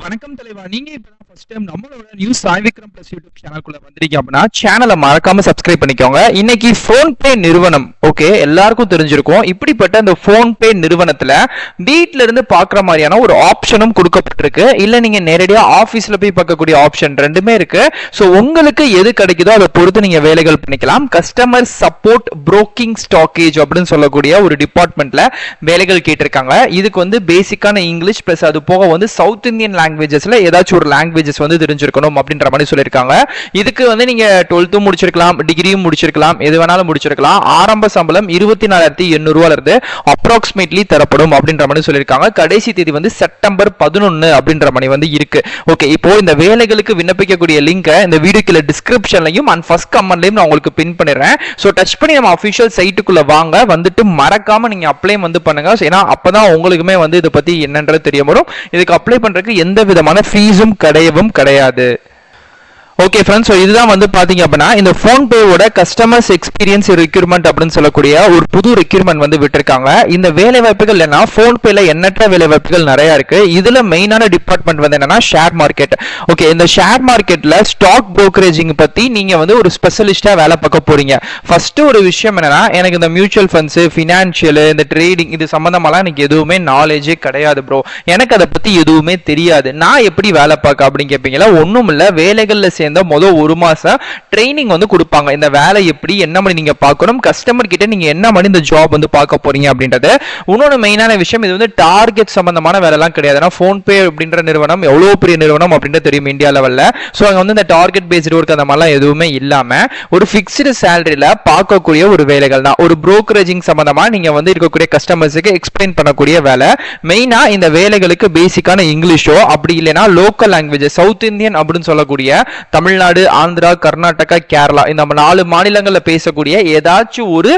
வணக்கம் தலைவா. நீங்க இப்பதான் ஃபர்ஸ்ட் டைம் நம்மளோட news Sai Vikram plus YouTube சேனலுக்குள்ள வந்திருக்கீங்க அப்படின்னா சேனலை மறக்காம சப்ஸ்கிரைப் பண்ணிக்கோங்க. இன்னைக்கு போன்பே நிறுவனம் ஓகே எல்லாருக்கும் தெரிஞ்சிருக்கும். இப்படிப்பட்ட இந்த போன்பே நிறுவனத்துல வீட்ல இருந்து பாக்குற மாதிரியான ஒரு ஆப்ஷனும் கொடுக்கப்பட்டிருக்கு. இல்ல நீங்க நேரடியா ஆபீஸ்ல போய் பார்க்கக்கூடிய ஆப்ஷன் ரெண்டுமே இருக்கு. சோ உங்களுக்கு எது கிடைக்குதோ அதை பொறுத்து நீங்க வேலைகள் பண்ணிக்கலாம். கஸ்டமர் சப்போர்ட் புரோக்கிங் ஸ்டாக்கேஜ் அப்படின்னு சொல்லக்கூடிய ஒரு டிபார்ட்மெண்ட்ல வேலைகள் கேட்டிருக்காங்க. இதுக்கு வந்து பேசிக்கான இங்கிலீஷ் பிளஸ் அது போக வந்து சவுத் இந்தியன் லாங்குவேஜஸ்ல ஏதாச்சும் ஒரு லாங்குவேஜஸ் வந்து தெரிஞ்சிருக்கணும் அப்படின்ற மாதிரி சொல்லியிருக்காங்க. இதுக்கு வந்து நீங்க 12th முடிச்சிருக்கலாம், டிகிரியும் முடிச்சிருக்கலாம், எது வேணாலும் முடிச்சிருக்கலாம். ஆரம்ப சம்பளம் 24,800 ரூபாயில இருந்து அப்ராக்சிமேட்லி தரப்படும் அப்படின்ற மாதிரி சொல்லியிருக்காங்க. கடைசி தேதி வந்து செப்டம்பர் 11 அப்படின்ற மாதிரி வந்து இருக்கு. ஓகே, இப்போ இந்த வேலைகளுக்கு விண்ணப்பிக்கக்கூடிய லிங்கை இந்த வீடியோக்குள்ள டிஸ்கிரிப்ஷன்லையும் அண்ட் ஃபர்ஸ்ட் கமெண்ட்லையும் நான் உங்களுக்கு பின் பண்ணிடுறேன். ஸோ டச் பண்ணி நம்ம அஃபிஷியல் சைட்டுக்குள்ள வாங்க, வந்துட்டு மறக்காம நீங்க அப்ளை வந்து பண்ணுங்க. ஏன்னா அப்பதான் உங்களுக்குமே வந்து இதை பத்தி என்னன்றது தெரிய வரும். இதுக்கு அப்ளை பண்றதுக்கு எந்த விதமான ஃபீஸும் கிடையாது. ஓகே ஃப்ரெண்ட்ஸ், ஸோ இதுதான் வந்து பார்த்தீங்க அப்படின்னா இந்த ஃபோன்பேவோட கஸ்டமர்ஸ் எக்ஸ்பீரியன்ஸ் ரெக்யூர்மெண்ட் அப்படின்னு சொல்லக்கூடிய ஒரு புது ரெக்யூர்மெண்ட் வந்து விட்டுருக்காங்க. இந்த வேலை வாய்ப்புகள் என்ன, ஃபோன்பேல எண்ணற்ற வேலை வாய்ப்புகள் நிறைய இருக்கு. இதுல மெயினான டிபார்ட்மெண்ட் வந்து என்னன்னா ஷேர் மார்க்கெட். ஓகே, இந்த ஷேர் மார்க்கெட்ல ஸ்டாக் புரோக்கரேஜிங் பத்தி நீங்க வந்து ஒரு ஸ்பெஷலிஸ்டா வேலை பார்க்க போறீங்க. ஃபர்ஸ்ட் ஒரு விஷயம் என்னன்னா, எனக்கு இந்த மியூச்சுவல் ஃபண்ட்ஸ், ஃபினான்ஷியல், இந்த ட்ரேடிங் இது சம்பந்தமாலாம் எனக்கு எதுவுமே நாலேஜே கிடையாது ப்ரோ. எனக்கு அதை பத்தி எதுவுமே தெரியாது. நான் எப்படி வேலை பார்க்க அப்படின்னு கேட்பீங்களா? ஒன்றும் இல்லை, வேலைகள்ல சேர்ந்த முதல் ஒரு மாசம் ட்ரைனிங் வந்து கொடுப்பாங்க. இந்த வேலை எப்படி, என்ன மணி நீங்க பார்க்கணும், கஸ்டமர் கிட்ட நீங்க என்ன மணி இந்த ஜாப் வந்து பார்க்க போறீங்க அப்படின்றது. இன்னொரு மெயினான விஷயம், இது வந்து டார்கெட் சம்பந்தமான வேலை எல்லாம் கிடையாது. ஏன்னா போன்பே அப்படின்ற நிறுவனம் எவ்வளவு பெரிய நிறுவனம் அப்படின்றது தெரியும் இந்தியா லெவல்ல. ஸோ அங்க வந்து இந்த டார்கெட் பேஸ்டு ஒர்க் அந்த மாதிரிலாம் எதுவுமே இல்லாம ஒரு ஃபிக்ஸ்டு சேலரியில பார்க்கக்கூடிய ஒரு வேலைகள் தான். ஒரு புரோக்கரேஜிங் சம்பந்தமா நீங்க வந்து இருக்கக்கூடிய கஸ்டமர்ஸுக்கு எக்ஸ்பிளைன் பண்ணக்கூடிய வேலை. மெயினா இந்த வேலைகளுக்கு பேசிக்கான இங்கிலீஷோ அப்படி இல்லைன்னா லோக்கல் லாங்குவேஜ் சவுத் இந்தியன் அப்படின்னு சொல்லக்கூடிய தமிழ்நாடு, ஆந்திரா, கர்நாடகா, கேரளா இந்த 4 மாநிலங்கள்ல பேசக்கூடிய ஏதாச்சும் ஒரு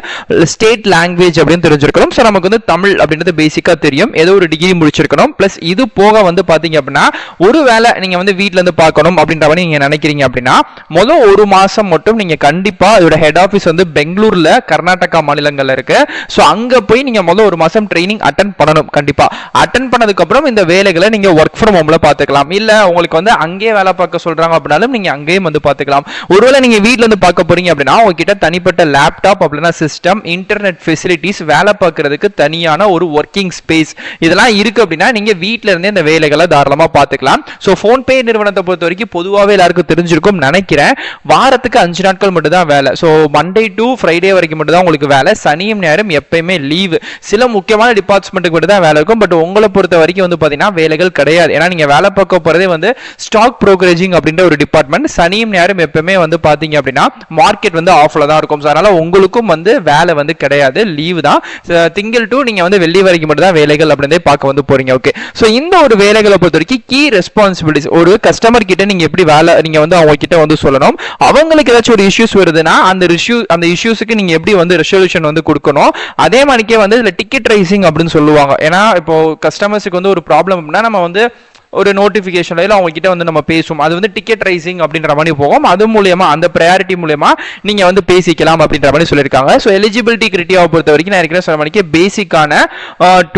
ஸ்டேட் லாங்குவேஜ் அப்படின்னு தெரிஞ்சிருக்கணும். ஸோ நமக்கு வந்து தமிழ் அப்படின்றது பேசிக்கா தெரியும். ஏதோ ஒரு டிகிரி முடிச்சிருக்கணும். பிளஸ் இது போக வந்து பாத்தீங்க அப்படின்னா ஒரு வேலை நீங்க வந்து வீட்ல இருந்து பார்க்கணும் அப்படின்ற மாதிரி நீங்க நினைக்கிறீங்க அப்படின்னா முதல் ஒரு மாசம் மட்டும் நீங்க கண்டிப்பா இதோட ஹெட் ஆஃபீஸ் வந்து பெங்களூர்ல கர்நாடகா மாநிலங்கள்ல இருக்கு. ஸோ அங்க போய் நீங்க முதல் ஒரு மாசம் ட்ரைனிங் அட்டன் பண்ணணும். கண்டிப்பா அட்டன் பண்ணதுக்கு அப்புறம் இந்த வேலைகளை நீங்க ஒர்க் ஃப்ரம் ஹோம்ல பாத்துக்கலாம். இல்ல உங்களுக்கு வந்து அங்கேயே வேலை பார்க்க சொல்றாங்க அப்படின்னாலும் நீங்க அங்கேயும் வந்து பாத்துக்கலாம். ஒருவேளை நீங்க வீட்ல இருந்து பார்க்க போறீங்க அப்படின்னா உங்ககிட்ட தனிப்பட்ட லேப்டாப் அப்படின்னா சிஸ்டம், இன்டர்நெட் ஃபெசிலிட்டிஸ், வேலை பார்க்கறதுக்கு தனியான ஒரு ஒர்க்கிங் ஸ்பேஸ் இதெல்லாம் இருக்கு அப்படின்னா நீங்க வீட்ல இருந்தே இந்த வேலைகளை தாராளமா பாத்துக்கலாம். சோ போன்பே நிறுவனத்தை பொறுத்த வரைக்கும் பொதுவாகவே எல்லாருக்கும் தெரிஞ்சிருக்கும் நினைக்கிறேன். வாரத்துக்கு 5 நாட்கள் மட்டும் தான் வேலை. சோ மண்டே டு ஃப்ரைடே வரைக்கும் மட்டும் தான் உங்களுக்கு வேலை. சனியும் நேரம் எப்பயுமே லீவு. சில முக்கியமான டிபார்ட்மெண்ட்டுக்கு மட்டும் தான் வேலை இருக்கும். பட் உங்களை பொறுத்த வரைக்கும் வந்து பாத்தீங்கன்னா வேலைகள் கிடையாது. ஏன்னா நீங்க வேலை பார்க்க போறதே வந்து ஸ்டாக் புரோக்கரேஜிங் அப்படின்ற ஒரு டிபார்ட்மெண்ட். சனியும் நேரம் எப்பவுமே வந்து பாத்தீங்க அப்படின்னா மார்க்கெட் வந்து ஆஃப்ல தான் இருக்கும். அதனால உங்களுக்கும் வந்து வேலை வந்து கிடையாது, லீவு தான். திங்கள் டு நீங்க வந்து வெள்ளி வரைக்கும் மட்டும் தான் வேலைகள் அப்படின்றே பார்க்க வந்து போறீங்க. ஓகே, சோ இந்த ஒரு வேலைகளை பொறுத்த வரைக்கும் கீ ரெஸ்பான்சிபிலிட்டிஸ் ஒரு கஸ்டமர் கிட்ட நீங்க எப்படி வேலை நீங்க வந்து அவங்க கிட்ட வந்து சொல்லணும். அவங்களுக்கு ஏதாச்சும் ஒரு இஷ்யூஸ் வருதுன்னா அந்த இஷ்யூஸ்க்கு நீங்க எப்படி வந்து ரெசல்யூஷன் வந்து கொடுக்கணும். அதே மாதிரிக்கே வந்து இதுல டிக்கெட் ரைசிங் அப்படின்னு சொல்லுவாங்க. ஏன்னா இப்போ கஸ்டமர்ஸுக்கு வந்து ஒரு ப்ராப்ளம் அப்படின்னா நம்ம வந்து ஒரு நோட்டிபிகேஷன்ல அவங்க கிட்ட வந்து நம்ம பேசுவோம். அது வந்து டிக்கெட் ரைசிங் அப்படின்ற மாதிரி போகும். அது மூலமா அந்த ப்ரையாரிட்டி மூலமா நீங்க வந்து பேசிக்கலாம் அப்படின்ற மாதிரி சொல்லியிருக்காங்க. ஸோ எலிஜிபிலிட்டி கிரைட்டீரியாவை பொறுத்த வரைக்கும் நான் இருக்கிற சொன்ன மாதிரி பேசிக்கான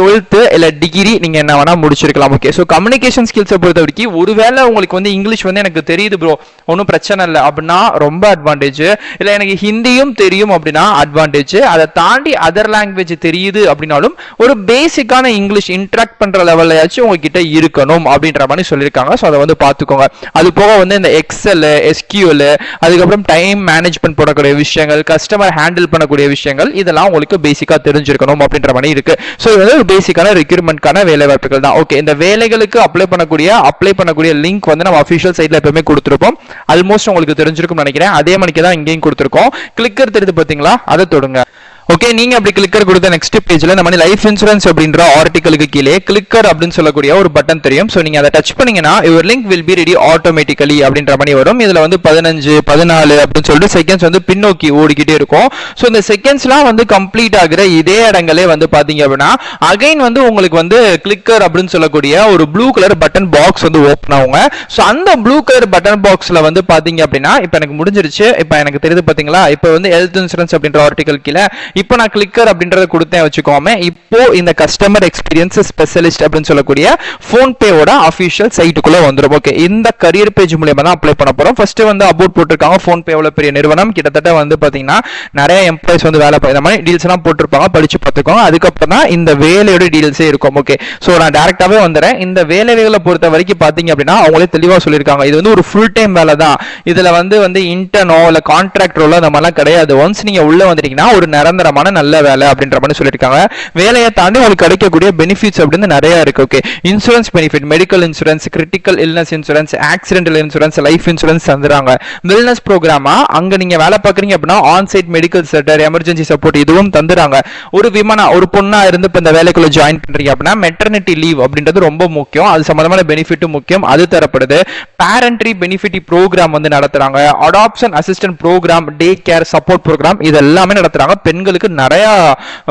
12th இல்ல டிகிரி நீங்க என்ன வேணா முடிச்சிருக்கலாம். ஓகே, ஸோ கம்யூனிகேஷன் ஸ்கில்ஸை பொறுத்த வரைக்கும் ஒருவேளை உங்களுக்கு வந்து இங்கிலீஷ் வந்து எனக்கு தெரியுது ப்ரோ, ஒன்றும் பிரச்சனை இல்லை அப்படின்னா ரொம்ப அட்வான்டேஜ். இல்லை எனக்கு ஹிந்தியும் தெரியும் அப்படின்னா அட்வான்டேஜ். அதை தாண்டி அதர் லாங்குவேஜ் தெரியுது அப்படின்னாலும் ஒரு பேசிக்கான இங்கிலீஷ் இன்டராக்ட் பண்ற லெவல்லையாச்சும் உங்ககிட்ட இருக்கணும் அப்படின்ற மாதிரி சொல்லியிருக்காங்க. ஸோ அதை வந்து பார்த்துக்கோங்க. அது போக வந்து இந்த எக்ஸல், எஸ்கியூஎல், அதுக்கப்புறம் டைம் மேனேஜ்மெண்ட் போடக்கூடிய விஷயங்கள், கஸ்டமர் ஹேண்டில் பண்ணக்கூடிய விஷயங்கள் இதெல்லாம் உங்களுக்கு பேசிக்கா தெரிஞ்சிருக்கணும் அப்படின்ற மாதிரி இருக்கு. ஸோ இது வந்து ஒரு பேசிக்கான ரெக்ரூட்மெண்ட்கான வேலை வாய்ப்புகள் தான். ஓகே, இந்த வேலைகளுக்கு அப்ளை பண்ணக்கூடிய லிங்க் வந்து நம்ம அஃபிஷியல் சைட்ல எப்பவுமே கொடுத்துருப்போம். ஆல்மோஸ்ட் உங்களுக்கு தெரிஞ்சிருக்கும் நினைக்கிறேன். அதே மணிக்கு தான் இங்கேயும் கொடுத்துருக்கோம். கிளிக்கர் தெரியுது பார்த்தீங்களா, அதை தொடுங்க. ஓகே, நீங்க அப்படி கிளிக்கர் கொடுத்த நெக்ஸ்ட் பேஜ்ல நம்ம லைஃப் இன்சூரன்ஸ் அப்படின்ற ஆர்டிகலுக்கு கீழே கிளிக்கர் அப்படின்னு சொல்லக்கூடிய ஒரு பட்டன் தெரியும். சோ நீங்க அதை டச் பண்ணீங்கன்னா your link will be ready automatically அப்படின்ற மாதிரி வரும். இதுல வந்து 15 14 அப்படின்னு சொல்லிட்டு செகண்ட்ஸ் வந்து பின்னோக்கி ஓடிக்கிட்டே இருக்கும். சோ இந்த செகண்ட்ஸ்லாம் வந்து கம்ப்ளீட் ஆகிற இதே இடங்களே வந்து பாத்தீங்க அப்படின்னா அகைன் வந்து உங்களுக்கு வந்து கிளிக்கர் அப்படின்னு சொல்லக்கூடிய ஒரு ப்ளூ கலர் பட்டன் பாக்ஸ் வந்து ஓப்பன் ஆகுங்க. சோ அந்த ப்ளூ கலர் பட்டன் பாக்ஸ்ல வந்து பாத்தீங்க அப்படின்னா இப்ப எனக்கு முடிஞ்சிருச்சு. இப்ப எனக்கு தெரியுது பாத்தீங்களா, இப்ப வந்து ஹெல்த் இன்சூரன்ஸ் அப்படின்ற ஆர்டிகல் கீழே இப்போ நான் கிளிக்கர் அப்படின்றத கொடுத்தேன் வச்சுக்கோமே, இப்போ இந்த கஸ்டமர் எக்ஸ்பீரியன்ஸ் ஸ்பெஷலிஸ்ட் அப்படின்னு சொல்லக்கூடிய ஃபோன்பேவோட அஃபிஷியல் சைட்டுக்குள்ள வந்துடும். ஓகே, இந்த கரியர் பேஜ் மூலமா தான் அப்ளை பண்ண போறோம். ஃபர்ஸ்ட் வந்து அபவுட் போட்டிருக்காங்க. ஃபோன்பே எவ்வளவு பெரிய நிறுவனம், கிட்டத்தட்ட வந்து பாத்தீங்கன்னா நிறைய எம்ப்ளாயிஸ் வந்து வேலை இந்த மாதிரி டீல்ஸ் எல்லாம் போட்டிருப்பாங்க, படிச்சு பார்த்துக்கோங்க. அதுக்கப்புறம் தான் இந்த வேலையோட டீல்ஸே இருக்கும். ஓகே, ஸோ நான் டேரக்டாவே வந்துடுறேன். இந்த வேலைகளை பொறுத்த வரைக்கும் பாத்தீங்க அப்படின்னா அவங்களே தெளிவா சொல்லியிருக்காங்க, இது வந்து ஒரு ஃபுல் டைம் வேலை தான். இதுல வந்து இன்டர்னோ இல்ல கான்ட்ராக்டரோ அந்த மாதிரிலாம் கிடையாது. ஒன்ஸ் நீங்க உள்ள வந்துட்டீங்கன்னா ஒரு நிரந்தரமான நல்ல வேலை அப்படின்ற மாதிரி சொல்லியிருக்காங்க. வேலையை தாண்டி உங்களுக்கு கிடைக்கக்கூடிய பெனிஃபிட்ஸ் அப்படின்னு நிறைய இருக்கு. Okay, insurance benefit, medical insurance, critical illness insurance, accidental insurance, life insurance தந்துறாங்க. வெல்னஸ் ப்ரோக்ராமா அங்க நீங்க வேலை பார்க்குறீங்க அப்படின்னா on site medical centre, emergency support இதுவும் தந்துறாங்க. ஒரு விமனா ஒரு பொண்ணா இருந்து இப்ப இந்த வேலைக்குள்ள ஜாயின் பண்றீங்க அப்படின்னா மெட்டர்னிட்டி லீவ் அப்படின்றது ரொம்ப முக்கியம். அது சம்பந்தமான பெனிஃபிட்டும் முக்கியம், அது தரப்படுது. பேரண்ட்ரி பெனிஃபிட் ப்ரோக்ராம் வந்து நடத்துறாங்க. Adoption assistant programme, day care support programme இது எல்லாமே நடத்துறாங்க. பெண்களுக்கு நிறைய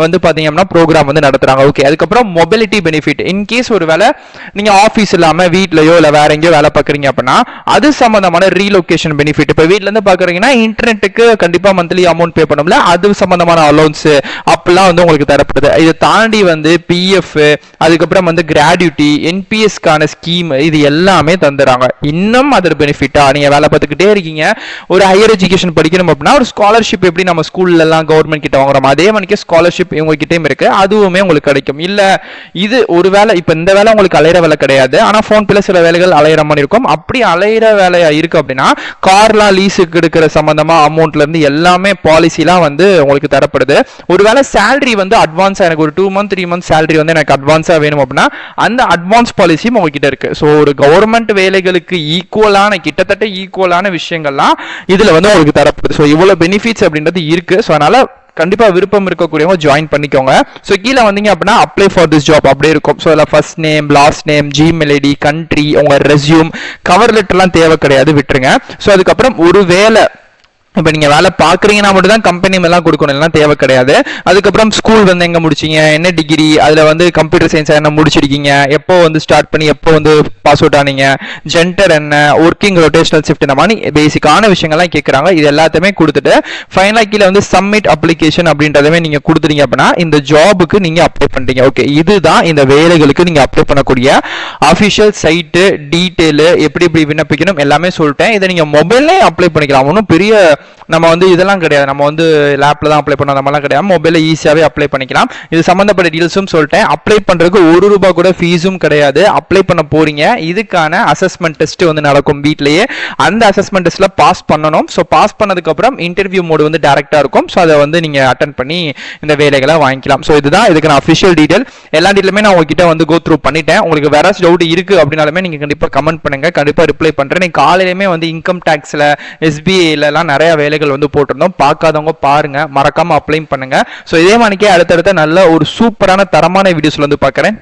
வந்து பாத்தீங்கன்னா ப்ரோக்ராம் வந்து நடத்துறாங்க. ஓகே, அதுக்கப்புறம் மொபிலிட்டி பெனிஃபிட், இன்கேஸ் ஒரு வேலை நீங்க ஆபீஸ் இல்லாம வீட்லயோ இல்ல வேற எங்கேயோ வேலை பார்க்குறீங்க அப்படின்னா அது சம்பந்தமான ரீலொகேஷன் பெனிஃபிட். இப்ப வீட்ல இருந்து பாக்குறீங்கன்னா இன்டர்நெட்டுக்கு கண்டிப்பா மந்த்லி அமௌண்ட் பே பண்ணணும்ல, அது சம்பந்தமான அலோன்ஸ் அப்பெல்லாம் வந்து உங்களுக்கு தரப்படுது. இதை தாண்டி வந்து பிஎஃப், அதுக்கப்புறம் வந்து கிராடுவிட்டி, என்பிஎஸ்கான ஸ்கீம் இது எல்லாமே தந்துறாங்க. இன்னும் அதர் பெனிஃபிட்டா நீங்க வேலை பார்த்துக்கிட்டே இருக்கீங்க, ஒரு ஹையர் எஜுகேஷன் படிக்கணும் அப்படின்னா ஒரு ஸ்காலர்ஷிப் எப்படி நம்ம ஸ்கூல்ல எல்லாம் கவர்மெண்ட் கிட்ட வாங்குறோம் அதே மாதிரி ஸ்காலர்ஷிப் இவங்க கிட்டயும் இருக்கு, அதுவுமே உங்களுக்கு கிடைக்கும். இல்ல இது ஒரு வேலை, இப்ப இந்த வேலை உங்களுக்கு அலையிற வேலை கிடையாது, ஆனா போன் பேல சில வேலைகள் அலையிற மாதிரி இருக்கும். அப்படி அலையிற வேலையா இருக்கு அப்படின்னா கார்லாம் லீஸுக்கு எடுக்கிற சம்பந்தமா அமௌண்ட்ல இருந்து எல்லாமே பாலிசிலாம் வந்து உங்களுக்கு தரப்படுது. ஒருவேளை சேலரி வந்து அட்வான்ஸா எனக்கு ஒரு 2 month 3 month சேலரி வந்து எனக்கு அட்வான்ஸா வேணும் அப்படின்னா அந்த அட்வான்ஸ் பாலிசியும் உங்ககிட்ட இருக்கு. ஸோ ஒரு கவர்மெண்ட் வேலைகளுக்கு ஈக்குவலான கிட்டத்தட்ட ஈக்குவலான விஷயங்கள்லாம் இதுல வந்து உங்களுக்கு தரப்படுது. ஸோ இவ்வளவு பெனிஃபிட்ஸ் அப்படின்றது இருக்கு. ஸோ அதனால கண்டிப்பா விருப்பம் இருக்கக்கூடியவங்க ஜாயின் பண்ணிக்கோங்க. ஸோ கீழே வந்தீங்க அப்படின்னா அப்ளை ஃபார் திஸ் ஜாப் அப்படியே இருக்கும். ஸோ அதில் first name, last name, Gmail ID, country, உங்க ரெஸ்யூம், கவர் லெட்டர்லாம் தேவை கிடையாது, விட்டுருங்க. ஸோ அதுக்கப்புறம் ஒரு வேலை இப்போ நீங்கள் வேலை பார்க்குறீங்கன்னா மட்டும் தான் கம்பெனி எல்லாம் கொடுக்கணும், எல்லாம் தேவை கிடையாது. அதுக்கப்புறம் ஸ்கூல் வந்து எங்கே முடிச்சிங்க, என்ன டிகிரி, அதில் வந்து கம்ப்யூட்டர் சயின்ஸ் என்ன முடிச்சிருக்கீங்க, எப்போ வந்து ஸ்டார்ட் பண்ணி எப்போ வந்து பாஸ் அவுட் ஆனீங்க, ஜென்டர் என்ன, ஒர்க்கிங் ரொட்டேஷனல் ஷிஃப்ட், இந்த மாதிரி பேசிக்கான விஷயங்கள்லாம் கேட்குறாங்க. இது எல்லாத்தையுமே கொடுத்துட்டு ஃபைனலாக கீழே வந்து சப்மிட் அப்ளிகேஷன் அப்படின்றதவே நீங்கள் கொடுத்துட்டீங்க அப்படின்னா இந்த ஜாபுக்கு நீங்கள் அப்ளை பண்ணுறீங்க. ஓகே, இதுதான் இந்த வேலைகளுக்கு நீங்கள் அப்ளை பண்ணக்கூடிய அஃபிஷியல் சைட்டு டீட்டெயிலு, எப்படி எப்படி விண்ணப்பிக்கணும் எல்லாமே சொல்லிட்டேன். இதை நீங்கள் மொபைல்லே அப்ளை பண்ணிக்கலாம். ஒன்றும் பெரிய நம்ம வந்து இதெல்லாம் கிடையாது, நம்ம வந்து லேப்ல தான் அப்ளை பண்ணோம் நம்மலாம் கிடையாது, மொபைல்ல ஈஸியாவே அப்ளை பண்ணிக்கலாம். இது சம்பந்தப்பட்ட டீல்ஸும் சொல்லிட்டேன். அப்ளை பண்றதுக்கு ₹1 கூட ஃபீஸும் கிடையாது. அப்ளை பண்ண போறீங்க, இதுக்கான அசஸ்மெண்ட் டெஸ்ட் வந்து நடக்கும் வீட்லயே. அந்த அசஸ்மெண்ட் டெஸ்ட்ல பாஸ் பண்ணணும். ஸோ பாஸ் பண்ணதுக்கு அப்புறம் இன்டர்வியூ மோடு வந்து டைரக்டா இருக்கும். ஸோ அதை வந்து நீங்க அட்டன் பண்ணி இந்த வேலைகளை வாங்கிக்கலாம். ஸோ இதுதான் இதுக்கான அஃபிஷியல் டீடைல். எல்லா டீட்டெயிலுமே நான் உங்ககிட்ட வந்து கோ த்ரூ பண்ணிட்டேன். உங்களுக்கு வேற டவுட் இருக்கு அப்படின்னாலுமே நீங்க கண்டிப்பா கமெண்ட் பண்ணுங்க, கண்டிப்பா ரிப்ளை பண்றேன். நீங்க காலையிலுமே வந்து இன்கம் டாக்ஸ்ல, எஸ்பிஐல எல்லாம் நிறைய வேலைகள் வந்து போட்டிருந்தோம், பார்க்காதவங்க பாருங்க, மறக்காம அப்ளை பண்ணுங்க. ஸோ இதே மாதிரிக்கே அடுத்தடுத்த நல்ல ஒரு சூப்பரான தரமான வீடியோஸ்ல வந்து பார்க்குறேன்.